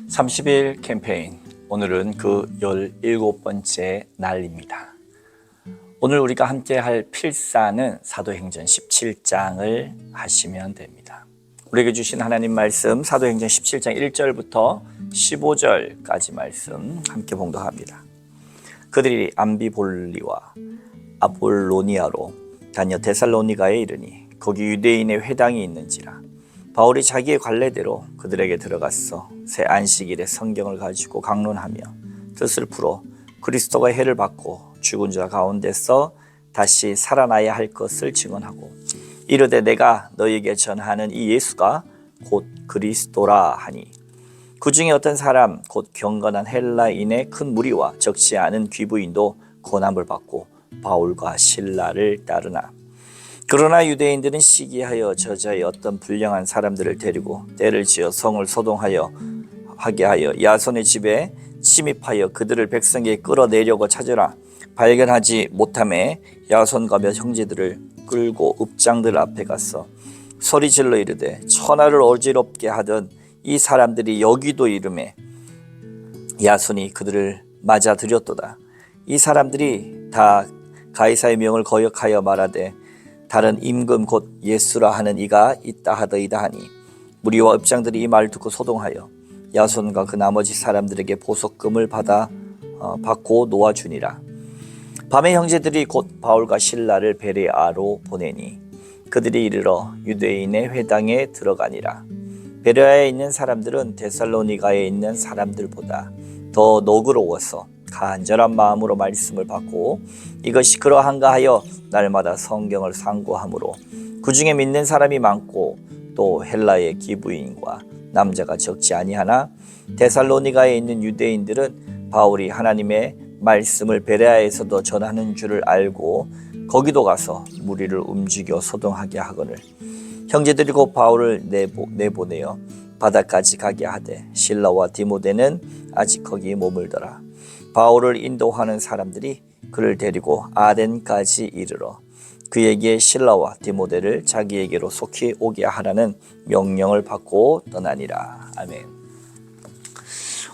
30일 캠페인, 오늘은 그 17번째 날입니다. 오늘 우리가 함께 할 필사는 사도행전 17장을 하시면 됩니다. 우리에게 주신 하나님 말씀, 사도행전 17장 1절부터 15절까지 말씀 함께 봉독합니다. 그들이 암비볼리와 아볼로니아로 다녀 데살로니가에 이르니 거기 유대인의 회당이 있는지라. 바울이 자기의 관례대로 그들에게 들어갔어 새 안식일에 성경을 가지고 강론하며 뜻을 풀어 그리스도가 해를 받고 죽은 자 가운데서 다시 살아나야 할 것을 증언하고 이르되 내가 너희에게 전하는 이 예수가 곧 그리스도라 하니 그 중에 어떤 사람 곧 경건한 헬라인의 큰 무리와 적지 않은 귀부인도 고난을 받고 바울과 실라를 따르나 그러나 유대인들은 시기하여 저자의 어떤 불량한 사람들을 데리고 때를 지어 성을 소동하여 하게 하여 야손의 집에 침입하여 그들을 백성에게 끌어내려고 찾으나 발견하지 못하매 야손과 몇 형제들을 끌고 읍장들 앞에 갔어 소리질러 이르되 천하를 어지럽게 하던 이 사람들이 여기도 이르매 야손이 그들을 맞아들였도다. 이 사람들이 다 가이사의 명을 거역하여 말하되 다른 임금 곧 예수라 하는 이가 있다 하더이다 하니 무리와 읍장들이 이 말을 듣고 소동하여 야손과 그 나머지 사람들에게 보석금을 받고 놓아주니라. 밤에 형제들이 곧 바울과 실라를 베레아로 보내니 그들이 이르러 유대인의 회당에 들어가니라. 베레아에 있는 사람들은 데살로니가에 있는 사람들보다 더 너그러워서 간절한 마음으로 말씀을 받고 이것이 그러한가 하여 날마다 성경을 상고하므로 그 중에 믿는 사람이 많고 또 헬라의 기부인과 남자가 적지 아니하나 데살로니가에 있는 유대인들은 바울이 하나님의 말씀을 베레아에서도 전하는 줄을 알고 거기도 가서 무리를 움직여 소동하게 하거늘 형제들이 곧 바울을 내보내어 바다까지 가게 하되 실라와 디모데는 아직 거기 머물더라. 바울을 인도하는 사람들이 그를 데리고 아덴까지 이르러 그에게 실라와 디모데를 자기에게로 속히 오게 하라는 명령을 받고 떠나니라. 아멘.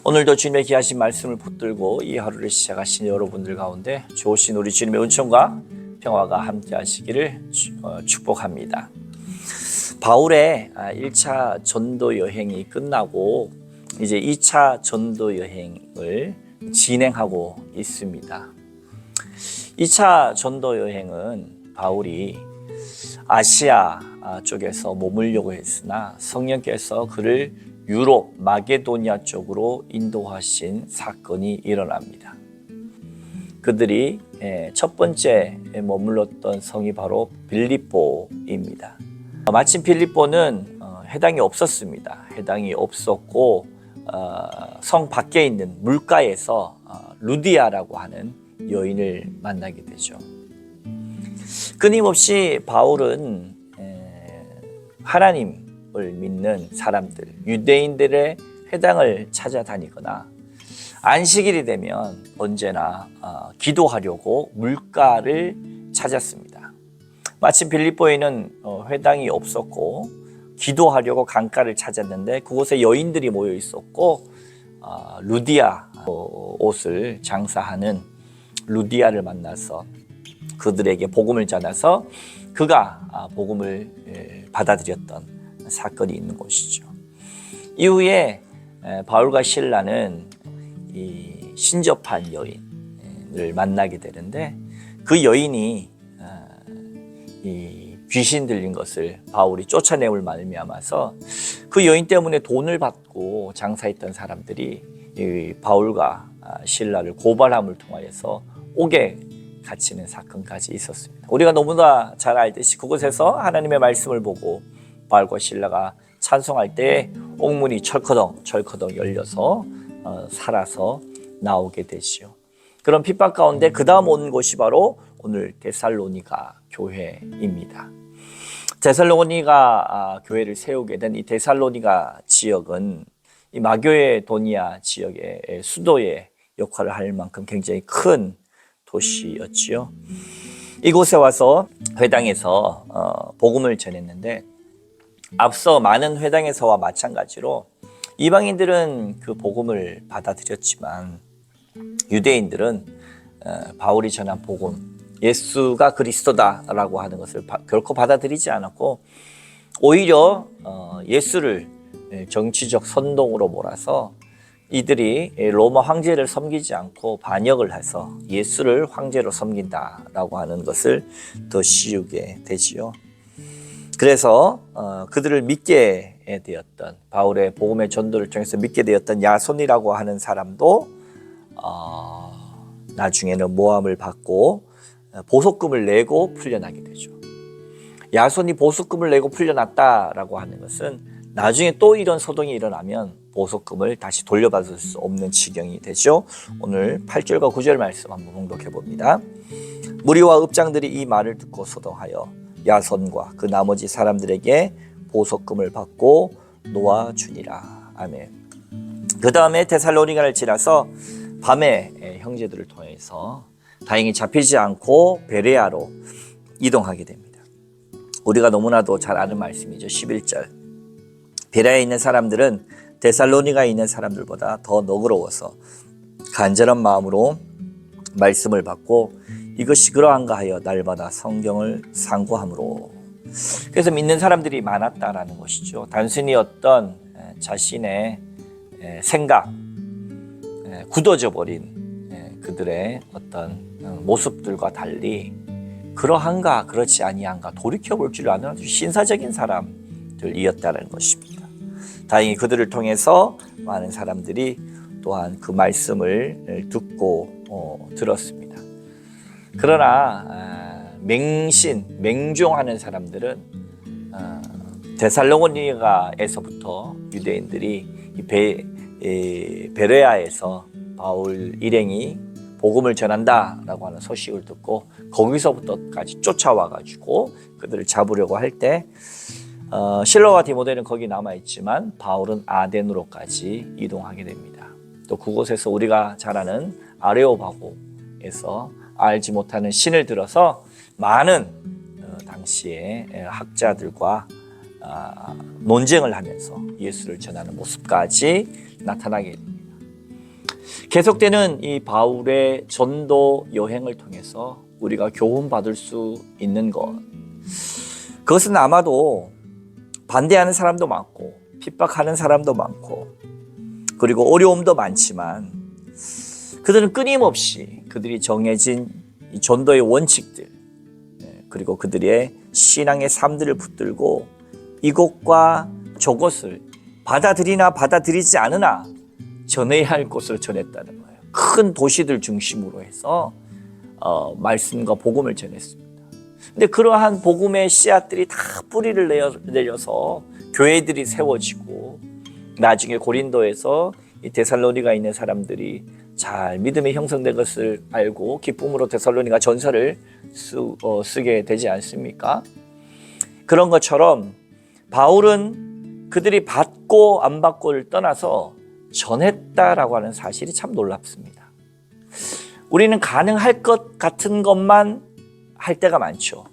오늘도 주님의 귀하신 말씀을 붙들고 이 하루를 시작하신 여러분들 가운데 좋으신 우리 주님의 은총과 평화가 함께 하시기를 축복합니다. 바울의 1차 전도 여행이 끝나고 이제 2차 전도 여행을 진행하고 있습니다. 2차 전도 여행은 바울이 아시아 쪽에서 머물려고 했으나 성령께서 그를 유럽 마게도니아 쪽으로 인도하신 사건이 일어납니다. 그들이 첫 번째 머물렀던 성이 바로 빌립보입니다. 마침 빌립보는 회당이 없었습니다. 회당이 없었고 성 밖에 있는 물가에서 루디아라고 하는 여인을 만나게 되죠. 끊임없이 바울은 하나님을 믿는 사람들, 유대인들의 회당을 찾아다니거나 안식일이 되면 언제나 기도하려고 물가를 찾았습니다. 마침 빌립보에는 회당이 없었고 기도하려고 강가를 찾았는데 그곳에 여인들이 모여 있었고 루디아 옷을 장사하는 루디아를 만나서 그들에게 복음을 전해서 그가 복음을 받아들였던 사건이 있는 곳이죠. 이후에 바울과 실라는 이 신접한 여인을 만나게 되는데 그 여인이 이 귀신 들린 것을 바울이 쫓아내올 말미암아서 그 여인 때문에 돈을 받고 장사했던 사람들이 이 바울과 실라를 고발함을 통하여서 옥에 갇히는 사건까지 있었습니다. 우리가 너무나 잘 알듯이 그곳에서 하나님의 말씀을 보고 바울과 실라가 찬송할 때 옥문이 철커덩 열려서 살아서 나오게 되지요. 그런 핍박 가운데 그 다음 온 곳이 바로 오늘 데살로니가 교회입니다. 데살로니가 교회를 세우게 된 이 데살로니가 지역은 이 마게도니아 지역의 수도의 역할을 할 만큼 굉장히 큰 도시였지요. 이곳에 와서 회당에서 복음을 전했는데 앞서 많은 회당에서와 마찬가지로 이방인들은 그 복음을 받아들였지만 유대인들은 바울이 전한 복음, 예수가 그리스도다라고 하는 것을 결코 받아들이지 않았고 오히려 예수를 정치적 선동으로 몰아서 이들이 로마 황제를 섬기지 않고 반역을 해서 예수를 황제로 섬긴다라고 하는 것을 더 씌우게 되지요. 그래서 그들을 믿게 되었던, 바울의 복음의 전도를 통해서 믿게 되었던 야손이라고 하는 사람도 나중에는 모함을 받고 보석금을 내고 풀려나게 되죠. 야손이 보석금을 내고 풀려났다라고 하는 것은 나중에 또 이런 소동이 일어나면 보석금을 다시 돌려받을 수 없는 지경이 되죠. 오늘 8절과 9절 말씀 한번 봉독해 봅니다. 무리와 읍장들이 이 말을 듣고 소동하여 야손과 그 나머지 사람들에게 보석금을 받고 놓아주니라. 아멘. 그 다음에 데살로니가를 지나서 밤에 형제들을 통해서 다행히 잡히지 않고 베레아로 이동하게 됩니다. 우리가 너무나도 잘 아는 말씀이죠. 11절. 베레아에 있는 사람들은 데살로니가에 있는 사람들보다 더 너그러워서 간절한 마음으로 말씀을 받고 이것이 그러한가 하여 날마다 성경을 상고함으로. 그래서 믿는 사람들이 많았다라는 것이죠. 단순히 어떤 자신의 생각, 굳어져 버린 그들의 어떤 모습들과 달리 그러한가 그렇지 아니한가 돌이켜볼 줄 아는 아주 신사적인 사람들이었다는 것입니다. 다행히 그들을 통해서 많은 사람들이 또한 그 말씀을 듣고 들었습니다. 그러나 맹종하는 사람들은 데살로니가에서부터 유대인들이 베레아에서 바울 일행이 복음을 전한다라고 하는 소식을 듣고 거기서부터까지 쫓아와가지고 그들을 잡으려고 할 때 실로와 디모데는 거기 남아있지만 바울은 아덴으로까지 이동하게 됩니다. 또 그곳에서 우리가 잘 아는 아레오바고에서 알지 못하는 신을 들어서 많은 당시의 학자들과 논쟁을 하면서 예수를 전하는 모습까지 나타나게 됩니다. 계속되는 이 바울의 전도 여행을 통해서 우리가 교훈받을 수 있는 것, 그것은 아마도 반대하는 사람도 많고 핍박하는 사람도 많고 그리고 어려움도 많지만 그들은 끊임없이 그들이 정해진 이 전도의 원칙들 그리고 그들의 신앙의 삶들을 붙들고 이곳과 저곳을 받아들이나 받아들이지 않으나 전해야 할 곳을 전했다는 거예요. 큰 도시들 중심으로 해서 말씀과 복음을 전했습니다. 근데 그러한 복음의 씨앗들이 다 뿌리를 내려서 교회들이 세워지고 나중에 고린도에서 이 데살로니가에 있는 사람들이 잘 믿음이 형성된 것을 알고 기쁨으로 데살로니가 전서를 쓰게 되지 않습니까? 그런 것처럼 바울은 그들이 받고 안 받고를 떠나서 전했다라고 하는 사실이 참 놀랍습니다. 우리는 가능할 것 같은 것만 할 때가 많죠.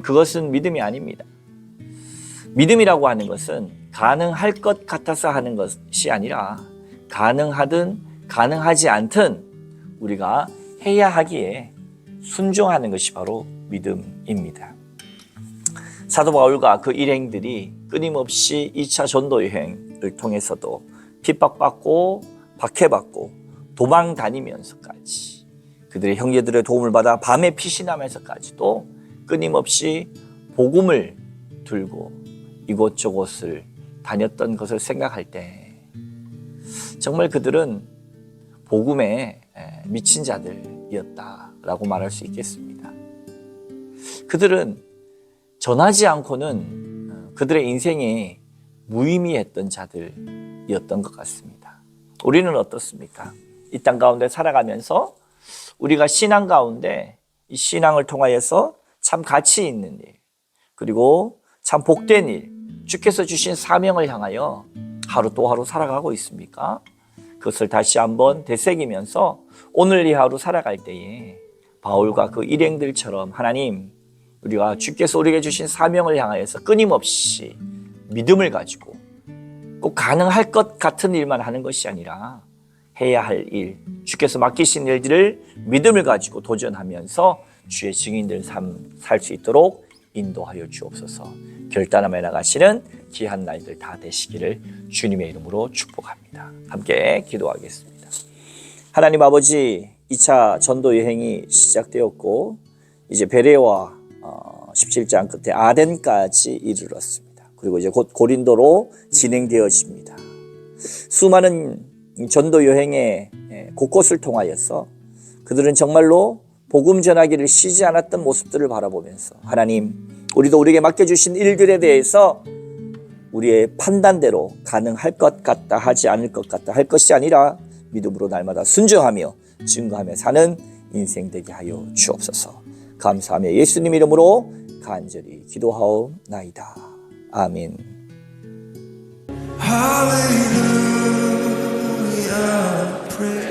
그것은 믿음이 아닙니다. 믿음이라고 하는 것은 가능할 것 같아서 하는 것이 아니라 가능하든 가능하지 않든 우리가 해야 하기에 순종하는 것이 바로 믿음입니다. 사도 바울과 그 일행들이 끊임없이 2차 전도 여행을 통해서도 핍박받고 박해받고 도망 다니면서까지 그들의 형제들의 도움을 받아 밤에 피신하면서까지도 끊임없이 복음을 들고 이곳저곳을 다녔던 것을 생각할 때 정말 그들은 복음에 미친 자들이었다라고 말할 수 있겠습니다. 그들은 전하지 않고는 그들의 인생이 무의미했던 자들이었던 것 같습니다. 우리는 어떻습니까? 이 땅 가운데 살아가면서 우리가 신앙 가운데 이 신앙을 통하여서 참 가치 있는 일 그리고 참 복된 일 주께서 주신 사명을 향하여 하루 또 하루 살아가고 있습니까? 그것을 다시 한번 되새기면서 오늘 이 하루 살아갈 때에 바울과 그 일행들처럼 하나님 우리가 주께서 우리에게 주신 사명을 향하여서 끊임없이 믿음을 가지고 꼭 가능할 것 같은 일만 하는 것이 아니라 해야 할 일, 주께서 맡기신 일들을 믿음을 가지고 도전하면서 주의 증인들 삶 살 수 있도록 인도하여 주옵소서. 결단하며 나가시는 귀한 날들 다 되시기를 주님의 이름으로 축복합니다. 함께 기도하겠습니다. 하나님 아버지, 2차 전도 여행이 시작되었고 이제 베레와 17장 끝에 아덴까지 이르렀습니다. 그리고 이제 곧 고린도로 진행되어집니다. 수많은 전도 여행의 곳곳을 통하여서 그들은 정말로 복음 전하기를 쉬지 않았던 모습들을 바라보면서 하나님, 우리도 우리에게 맡겨주신 일들에 대해서 우리의 판단대로 가능할 것 같다 하지 않을 것 같다 할 것이 아니라 믿음으로 날마다 순종하며 증거하며 사는 인생 되게 하여 주옵소서. 감사하며 예수님 이름으로 간절히 기도하옵나이다. 아멘. Hallelujah, praise.